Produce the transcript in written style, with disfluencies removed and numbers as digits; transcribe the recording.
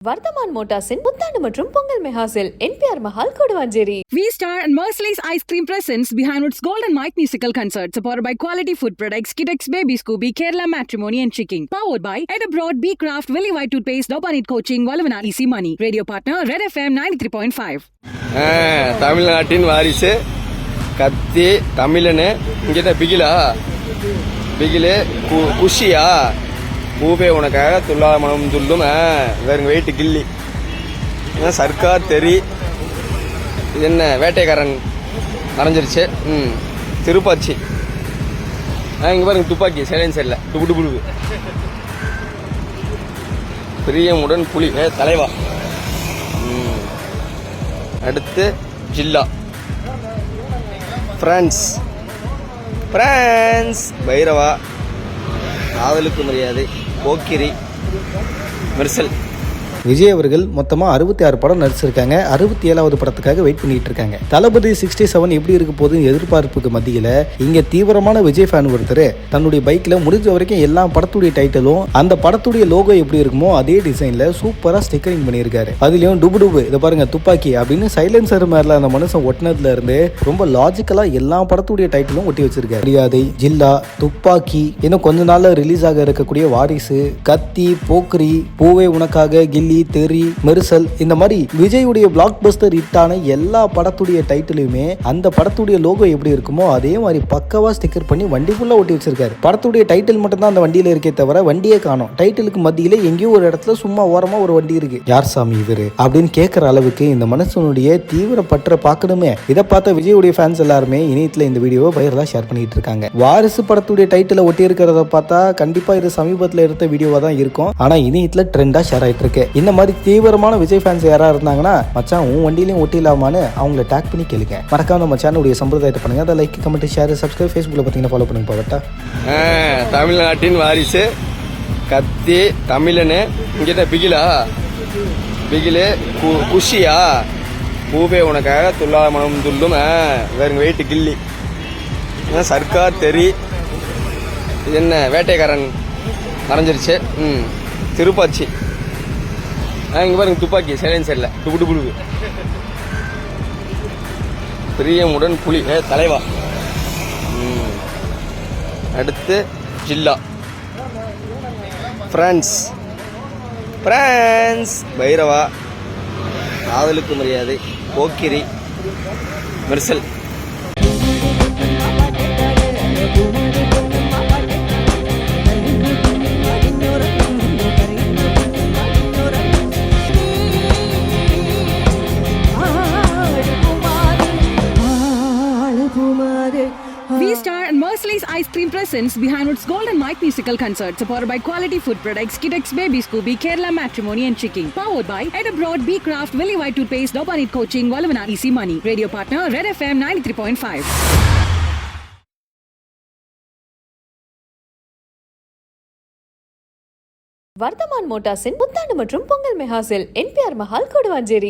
வர்தமான் மோட்டார்ஸின் புத்தாண்டு மற்றும் Pongal mega sale NPR Mahal Guduvanchery. V-Star and Merciless Ice Cream presents Behind Woods Gold and Mike musical concert supported by Quality Food Products, Kidex Baby Scooby, Kerala Matrimony and Chicken. Powered by Ed Abroad, B Craft, Willy White Toothpaste, Dobanit Coaching, Valavana Easy Money. Radio partner Red FM 93.5. தமிழ்நாட்டின் வாரிசு கத்தி தமிழனு இங்கே பிகிலா பிகிலு குஷியா பூவே உனக்காக துல்லாத மனம் துள்ளும் வேறு weight கில்லி சர்க்கார் தெரி இது என்ன வேட்டைக்காரன் மறைஞ்சிருச்சு திருப்பாச்சி இங்கே பாருங்க துப்பாக்கி சைலன்சரில் டுபுடுபுடு பிரியமுடன் புலி தலைவா அடுத்து ஜில்லா பிரான்ஸ் பைரவா காதலுக்கு மரியாதை போக்கிரி மெர்சல். விஜய் அவர்கள் மொத்தமாக 66 படம் நடிச்சிருக்காங்க. 67வது படத்துக்காக வெயிட் பண்ணிட்டு இருக்காங்க. தளபதி 67 எப்படி இருக்க போகுதுன்னு எதிர்பார்ப்புக்கு மத்தியில் இங்கே தீவிரமான விஜய் ஃபேன் ஒருத்தர் தன்னுடைய பைக்கில் முடிஞ்ச வரைக்கும் எல்லா படத்துடைய டைட்டிலும் அந்த படத்துடைய லோகோ எப்படி இருக்குமோ அதே டிசைனில் சூப்பராக ஸ்டிக்கரிங் பண்ணியிருக்காரு. அதுலேயும் டுபு இதை பாருங்க துப்பாக்கி அப்படின்னு சைலன்சர் மேல அந்த மனுஷன் ஒட்டினதுல இருந்து ரொம்ப லாஜிக்கலாக எல்லா படத்துடைய டைட்டிலும் ஒட்டி வச்சிருக்காரு. மரியாதை, ஜில்லா, துப்பாக்கி, இன்னும் கொஞ்ச நாள்ல ரிலீஸ் ஆக இருக்கக்கூடிய வாரிசு, கத்தி, போக்ரி, பூவே உனக்காக, கில்லி, தெரி, மெர்சல், இந்த மாதிரி விஜயுடைய பிளாக் பஸ்டர் ஹிட்டான எல்லா படத்துடைய டைட்டிலுமே அந்த படத்துடைய லோகோ எப்படி இருக்குமோ அதே மாதிரி பக்கவா ஸ்டிக்கர் பண்ணி வண்டி ஃபுல்லா ஒட்டி வச்சிருக்காரு. படத்துடைய டைட்டில் மட்டும் தான் அந்த வண்டியில இருக்கே தவிர வண்டியே காணோம். டைட்டிலுக்கு மத்தியில எங்கேயோ ஒரு இடத்துல சும்மா ஓரமா ஒரு வண்டி இருக்கு. யார் சாமி இவரு அப்படின்னு கேட்கிற அளவுக்கு இந்த மனுஷனுடைய தீவிர பற்ற பார்க்கணுமே. இதை பார்த்த விஜயுடைய ஃபேன்ஸ் எல்லாருமே இணையத்துல இந்த வீடியோவை வைரலா ஷேர் பண்ணிட்டு இருக்காங்க. வாரிசு படத்துடைய டைட்டில ஒட்டி இருக்கிறத பார்த்தா கண்டிப்பா இது சமீபத்தில் எடுத்த வீடியோவா தான் இருக்கும். ஆனா இணையத்துல ட்ரெண்டா ஷேர் ஆயிட்டு இருக்கு. இந்த மாதிரி தீவிரமான விஜய் ஃபேன்ஸ் யாராவது இருந்தாங்கன்னா மச்சான் உன் வண்டியிலையும் ஒட்டிலாமான்னு அவங்கள டேக் பண்ணி கேளுங்க. மறக்காம நம்ம சேனலுடைய சம்பிரதாயத்தை பண்ணுங்க. அதை லைக், கமெண்ட், ஷேர், சப்ஸ்கிரைப், ஃபேஸ்புக்கில் பார்த்தீங்கன்னா ஃபாலோ பண்ணுங்க. பாவட்டா தமிழ்நாட்டின் வாரிசு கத்தி தமிழனு இங்கே பிகிலா பிகிலு குஷியா பூவே உனக்காக துல்லாத மனம் துள்ளும் வேறு வெயிட்டு கில்லி சர்க்கார் தெரி இது என்ன வேட்டைக்காரன் மறைஞ்சிருச்சு திருப்பாச்சி இங்கே பாருங்க துப்பாக்கி சைலன்சரில் டுபுடுபுடு பிரியமுடன் புலி தலைவா. அடுத்து ஜில்லா பிரான்ஸ் பைரவா காதலுக்கு மரியாதை போக்கிரி Mersal. V-Star and Merciless Ice Cream presents Behind Woods Gold and Mike musical concert supported by Quality Food Products, Kidex Baby Scooby, Kerala Matrimony and Chicken. Powered by Ed Abroad, B Craft, Willy White Toothpaste, Dobanit Coaching, Valavana Easy Money. Radio partner Red FM 93.5. Varthaman மோட்டார்ஸின் புத்தாண்டு மற்றும் Pongal mega sale NPR Mahal Guduvanchery.